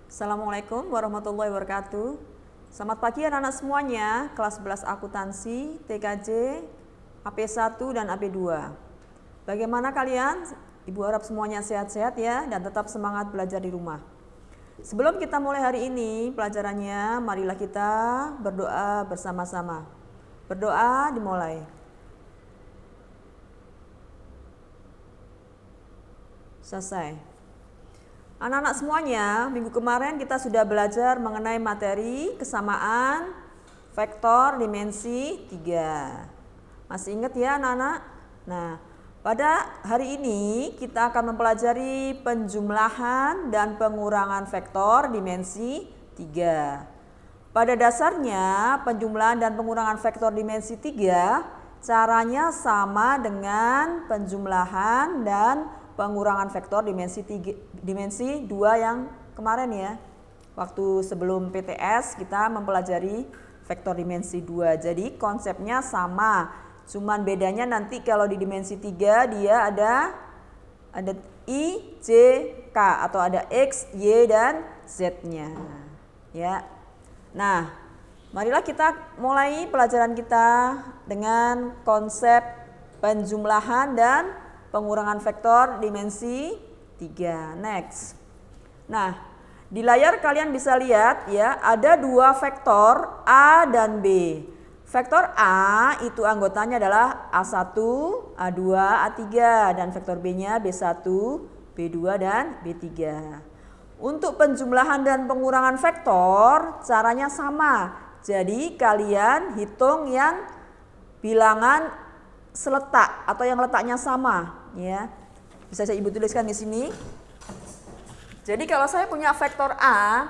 Assalamualaikum warahmatullahi wabarakatuh. Selamat pagi anak-anak semuanya, kelas 11 akuntansi, TKJ, AP1 dan AP2. Bagaimana kalian? Ibu harap semuanya sehat-sehat ya dan tetap semangat belajar di rumah. Sebelum kita mulai hari ini pelajarannya, marilah kita berdoa bersama-sama. Berdoa dimulai. Selesai. Anak-anak semuanya, minggu kemarin kita sudah belajar mengenai materi kesamaan vektor dimensi 3. Masih ingat ya anak-anak? Nah, pada hari ini kita akan mempelajari penjumlahan dan pengurangan vektor dimensi 3. Pada dasarnya, penjumlahan dan pengurangan vektor dimensi 3 caranya sama dengan penjumlahan dan pengurangan vektor dimensi 2 yang kemarin ya. Waktu sebelum PTS kita mempelajari vektor dimensi 2. Jadi konsepnya sama. Cuman bedanya nanti kalau di dimensi 3 dia ada I, J, K atau ada X, Y dan Z-nya. Ya. Nah, marilah kita mulai pelajaran kita dengan konsep penjumlahan dan pengurangan vektor dimensi 3. Next. Nah, di layar kalian bisa lihat ya, ada dua vektor A dan B. Vektor A itu anggotanya adalah A1, A2, A3 dan vektor B-nya B1, B2 dan B3. Untuk penjumlahan dan pengurangan vektor caranya sama. Jadi kalian hitung yang bilangan seletak atau yang letaknya sama ya. Bisa saya Ibu tuliskan di sini. Jadi kalau saya punya vektor A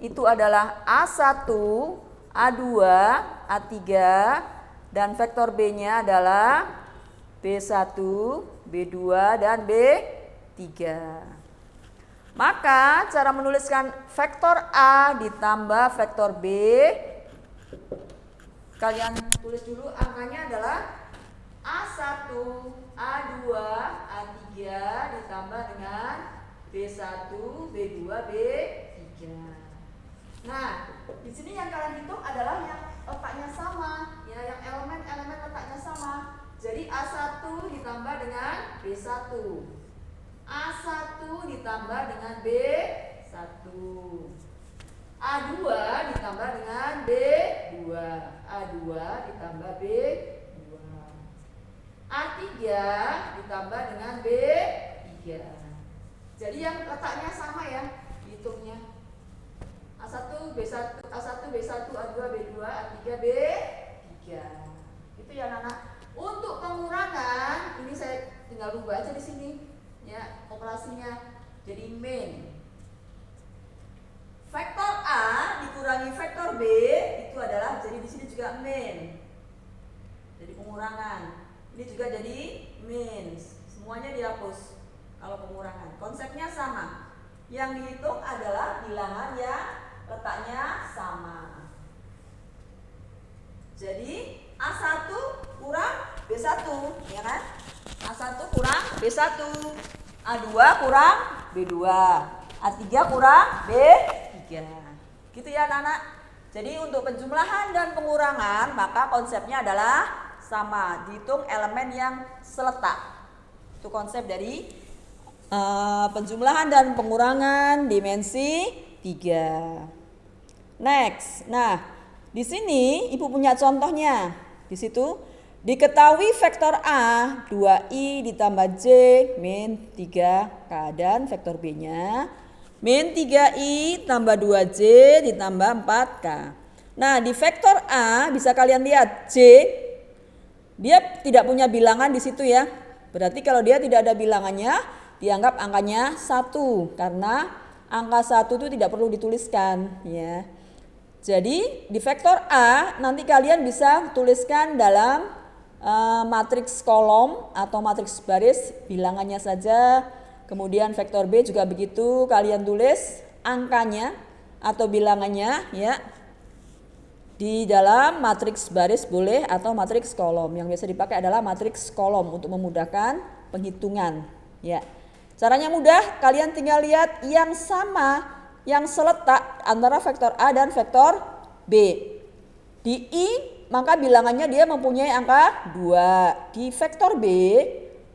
itu adalah A1, A2, A3 dan vektor B-nya adalah B1, B2 dan B3. Maka cara menuliskan vektor A ditambah vektor B, kalian tulis dulu angkanya adalah A1, A2, A3 ditambah dengan B1, B2, B3. Nah, di sini yang kalian hitung adalah yang letaknya sama, ya, yang elemen-elemen letaknya sama. Jadi A1 ditambah dengan B1. A1 ditambah dengan B1. A2 ditambah dengan B2, A2 ditambah B2, A3 ditambah dengan B3. Jadi yang letaknya sama ya, hitungnya. A1, B1, A1, B1, A2, B2, A3, B3. Itu ya anak-anak. Untuk pengurangan, ini saya tinggal rubah aja di sini ya, operasinya. Jadi min. Vektor A dikurangi vektor B itu adalah, jadi di sini juga min. Jadi pengurangan. Ini juga jadi min. Semuanya dihapus kalau pengurangan. Konsepnya sama. Yang dihitung adalah bilangan yang letaknya sama. Jadi A1 kurang B1, ya kan? A1 kurang B1, A2 kurang B2, A3 kurang B3. Gitu ya anak-anak. Jadi untuk penjumlahan dan pengurangan maka konsepnya adalah sama, dihitung elemen yang seletak. Itu konsep dari penjumlahan dan pengurangan dimensi 3. Next. Nah, di sini Ibu punya contohnya. Di situ diketahui vektor A 2i ditambah J min 3K dan vektor B-nya min 3i tambah 2J ditambah 4K. Nah, di vektor A bisa kalian lihat J dia tidak punya bilangan di situ ya. Berarti kalau dia tidak ada bilangannya dianggap angkanya 1 karena angka 1 itu tidak perlu dituliskan ya. Jadi di vektor A nanti kalian bisa tuliskan dalam matriks kolom atau matriks baris bilangannya saja. Kemudian vektor B juga begitu, kalian tulis angkanya atau bilangannya ya Di dalam matriks baris boleh atau matriks kolom. Yang biasa dipakai adalah matriks kolom untuk memudahkan penghitungan. Ya. Caranya mudah, kalian tinggal lihat yang sama, yang seletak antara vektor A dan vektor B. Di I, maka bilangannya dia mempunyai angka 2. Di vektor B,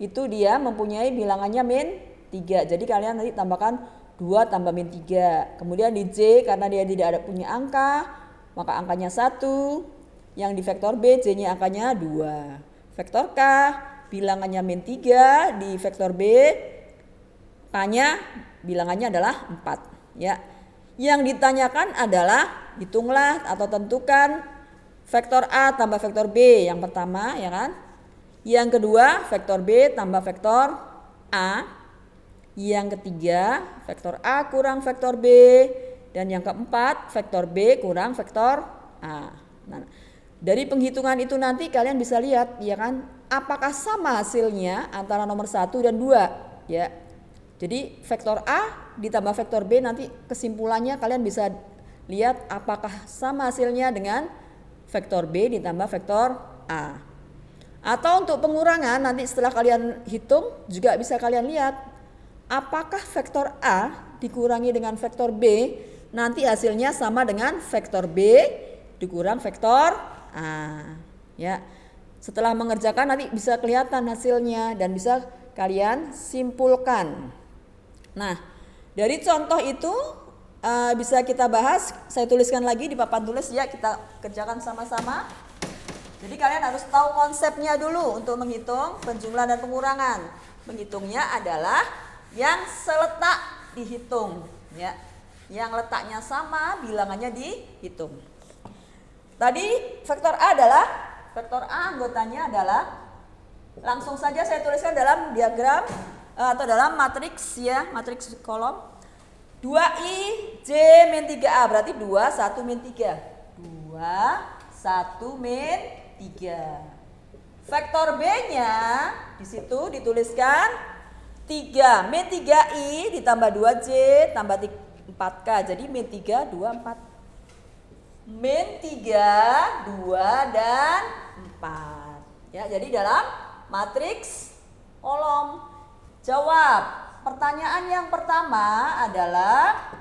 itu dia mempunyai bilangannya min 3. Jadi kalian nanti tambahkan 2 tambah min 3. Kemudian di J, karena dia tidak ada punya angka, maka angkanya 1. Yang di vektor B, J-nya angkanya 2. Vektor K, bilangannya min 3. Di vektor B, K-nya bilangannya adalah 4. Ya. Yang ditanyakan adalah hitunglah atau tentukan vektor A tambah vektor B yang pertama, ya kan? Yang kedua, vektor B tambah vektor A. Yang ketiga, vektor A kurang vektor B. Dan yang keempat, vektor B kurang vektor A. Nah, dari penghitungan itu nanti kalian bisa lihat, ya kan, apakah sama hasilnya antara nomor 1 dan 2, ya. Jadi vektor A ditambah vektor B, nanti kesimpulannya kalian bisa lihat apakah sama hasilnya dengan vektor B ditambah vektor A. Atau untuk pengurangan, nanti setelah kalian hitung juga bisa kalian lihat apakah vektor A dikurangi dengan vektor B, nanti hasilnya sama dengan vektor B dikurang vektor A. Ya. Setelah mengerjakan nanti bisa kelihatan hasilnya dan bisa kalian simpulkan. Nah, dari contoh itu bisa kita bahas, saya tuliskan lagi di papan tulis ya, kita kerjakan sama-sama. Jadi kalian harus tahu konsepnya dulu untuk menghitung penjumlahan dan pengurangan. Menghitungnya adalah yang seletak dihitung, ya. Yang letaknya sama, bilangannya dihitung. Tadi vektor A adalah, vektor A anggotanya adalah, langsung saja saya tuliskan dalam diagram atau dalam matriks ya, matriks kolom. 2I J min 3A, berarti 2, 1, min 3. 2, 1, min 3. Vektor B-nya di situ dituliskan 3 min 3I ditambah 2J tambah 4K. Jadi min 3, 2, 4. Min 3, 2, dan 4. Ya, jadi dalam matriks kolom. Jawab. Pertanyaan yang pertama adalah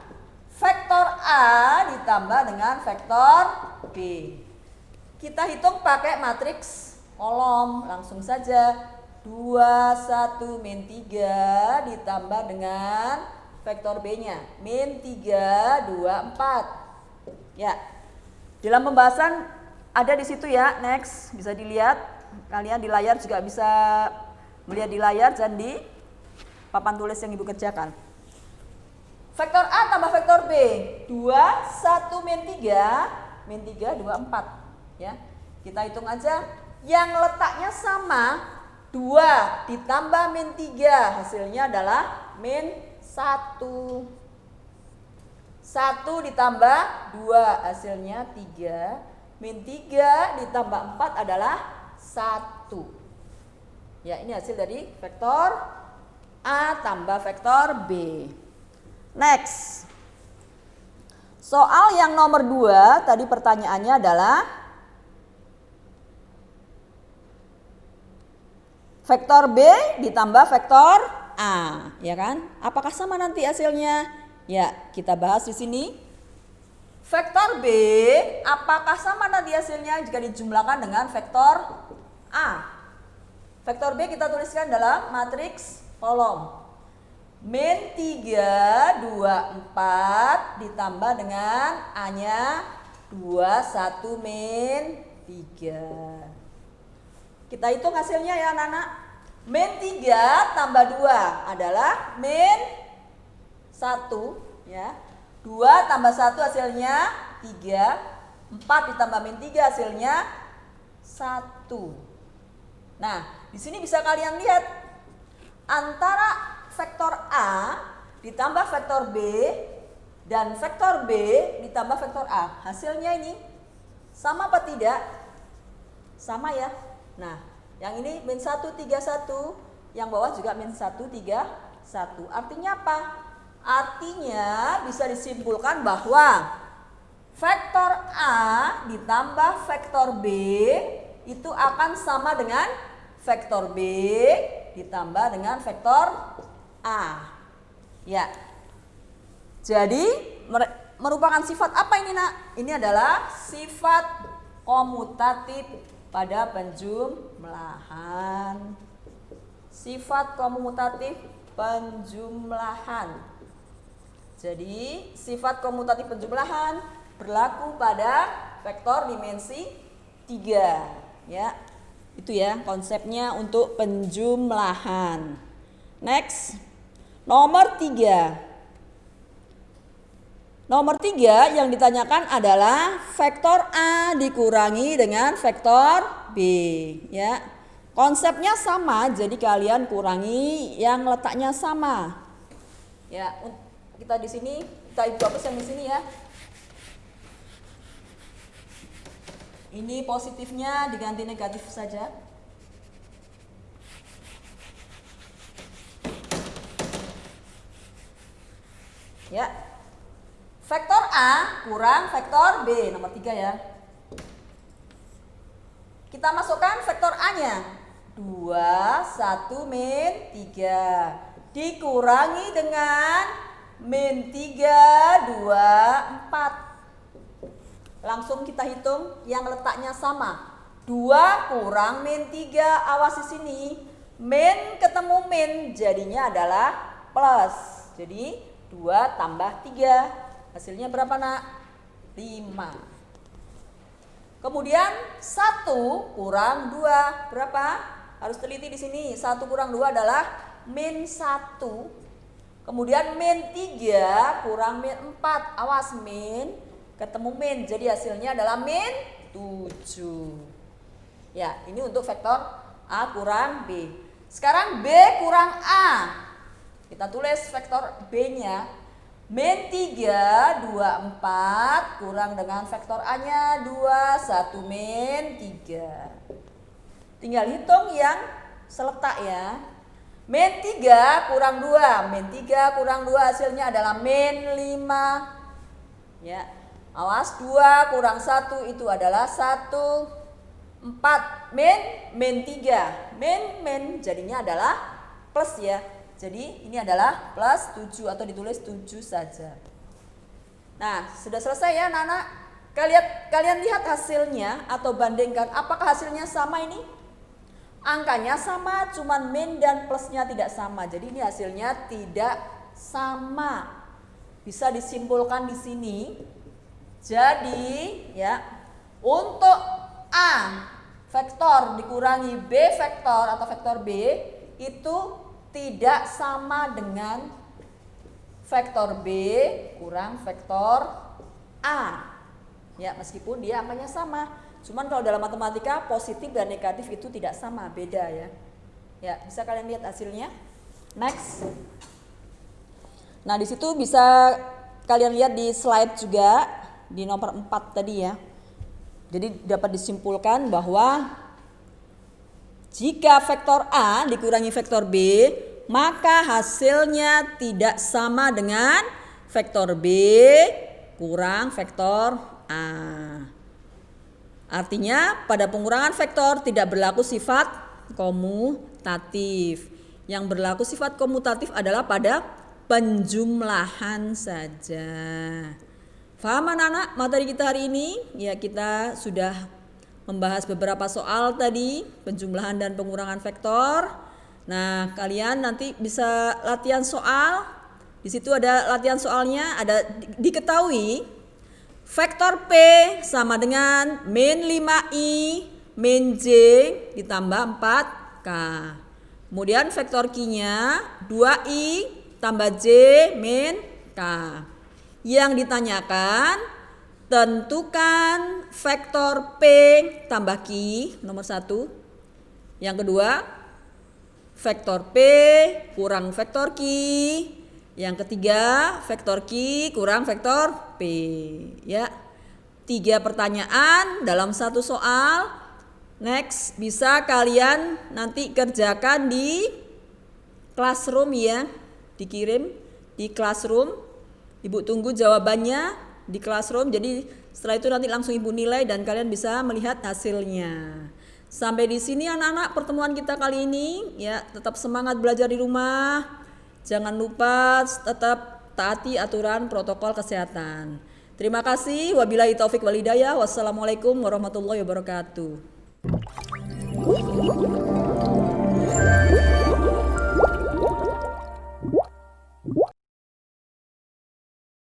vektor A ditambah dengan vektor B. Kita hitung pakai matriks kolom, langsung saja. 2, 1, min 3 ditambah dengan vektor B-nya. Min 3, 2, 4. Ya, dalam pembahasan ada di situ ya, next. Bisa dilihat, kalian di layar juga bisa melihat di layar dan di papan tulis yang Ibu kerjakan. Vektor A tambah vektor B. 2, 1, min 3. Min 3, 2, 4. Ya, kita hitung aja. Yang letaknya sama, 2 ditambah min 3. Hasilnya adalah min 1. 1 ditambah 2. Hasilnya 3. Min 3 ditambah 4 adalah 1. Ya, ini hasil dari vektor A tambah vektor B. Next. Soal yang nomor 2, tadi pertanyaannya adalah vektor B ditambah vektor A, ya kan? Apakah sama nanti hasilnya? Ya, kita bahas di sini. Vektor B, apakah sama nanti hasilnya jika dijumlahkan dengan vektor A? Vektor B kita tuliskan dalam matriks kolom. Min 3, 2, 4 ditambah dengan A-nya 2, 1, min 3. Kita hitung hasilnya ya anak-anak. Min 3 tambah 2 adalah min 1 ya. 2 tambah 1 hasilnya 3. 4 ditambah min 3 hasilnya 1. Nah, di sini bisa kalian lihat antara vektor A ditambah vektor B dan vektor B ditambah vektor A. Hasilnya ini sama apa tidak? Sama ya. Nah, yang ini min 1, 3, 1. Yang bawah juga min 1, 3, 1. Artinya apa? Artinya bisa disimpulkan bahwa vektor A ditambah vektor B itu akan sama dengan vektor B ditambah dengan vektor A. Ya. Jadi merupakan sifat apa ini, Nak? Ini adalah sifat komutatif pada penjumlahan. Sifat komutatif penjumlahan. Jadi, sifat komutatif penjumlahan berlaku pada vektor dimensi 3, ya. Itu ya konsepnya untuk penjumlahan. Next. Nomor 3. Nomor 3 yang ditanyakan adalah vektor A dikurangi dengan vektor B, ya. Konsepnya sama, jadi kalian kurangi yang letaknya sama. Ya, kita di sini, kita ibu hapus yang di sini ya. Ini positifnya diganti negatif saja. Ya. Vektor A kurang vektor B, nomor 3 ya. Kita masukkan vektor A-nya. 2, 1, min 3. Dikurangi dengan min 3, 2, 4. Langsung kita hitung yang letaknya sama. 2 kurang min 3, awas di sini. Min ketemu min, jadinya adalah plus. Jadi 2 tambah 3. Hasilnya berapa, Nak? 5. Kemudian 1 kurang 2 berapa? Harus teliti di sini. 1 kurang 2 adalah min 1. Kemudian min 3 kurang min 4. Awas, min ketemu min. Jadi hasilnya adalah min 7. Ya, ini untuk vektor A kurang B. Sekarang B kurang A. Kita tulis vektor B-nya. Min 3, 2, 4 kurang dengan vektor A-nya 2, 1 min 3. Tinggal hitung yang seletak ya. Min 3 kurang 2, min 3 kurang 2 hasilnya adalah min 5. Ya. Awas, 2 kurang 1 itu adalah 1. 4 min 3. Min jadinya adalah plus ya. Jadi ini adalah plus 7 atau ditulis 7 saja. Nah, sudah selesai ya anak-anak. Kalian lihat hasilnya atau bandingkan apakah hasilnya sama ini? Angkanya sama, cuman min dan plusnya tidak sama. Jadi ini hasilnya tidak sama. Bisa disimpulkan di sini. Jadi ya, untuk A vektor dikurangi B vektor atau vektor B itu tidak sama dengan vektor B kurang vektor A. Ya, meskipun dia angkanya sama. Cuman kalau dalam matematika positif dan negatif itu tidak sama, beda ya. Ya, bisa kalian lihat hasilnya. Next. Nah, di situ bisa kalian lihat di slide juga di nomor 4 tadi ya. Jadi dapat disimpulkan bahwa jika vektor A dikurangi vektor B, maka hasilnya tidak sama dengan vektor B kurang vektor A. Artinya pada pengurangan vektor tidak berlaku sifat komutatif. Yang berlaku sifat komutatif adalah pada penjumlahan saja. Paham anak-anak materi kita hari ini? Ya, kita sudah membahas beberapa soal tadi, penjumlahan dan pengurangan vektor. Nah, kalian nanti bisa latihan soal. Di situ ada latihan soalnya, ada diketahui vektor P sama dengan min 5i min J ditambah 4K. Kemudian vektor Q-nya 2i tambah J min K. Yang ditanyakan tentukan vektor P tambah Q nomor 1. Yang kedua, vektor P kurang vektor Q. Yang ketiga, vektor Q kurang vektor P. Ya, 3 pertanyaan dalam satu soal. Next, bisa kalian nanti kerjakan di classroom ya, dikirim di classroom. Ibu tunggu jawabannya. di classroom. Jadi setelah itu nanti langsung Ibu nilai dan kalian bisa melihat hasilnya. Sampai di sini anak-anak pertemuan kita kali ini ya. Tetap semangat belajar di rumah. Jangan lupa tetap taati aturan protokol kesehatan. Terima kasih. Wabillahi taufik wal hidayah. Wassalamualaikum warahmatullahi wabarakatuh.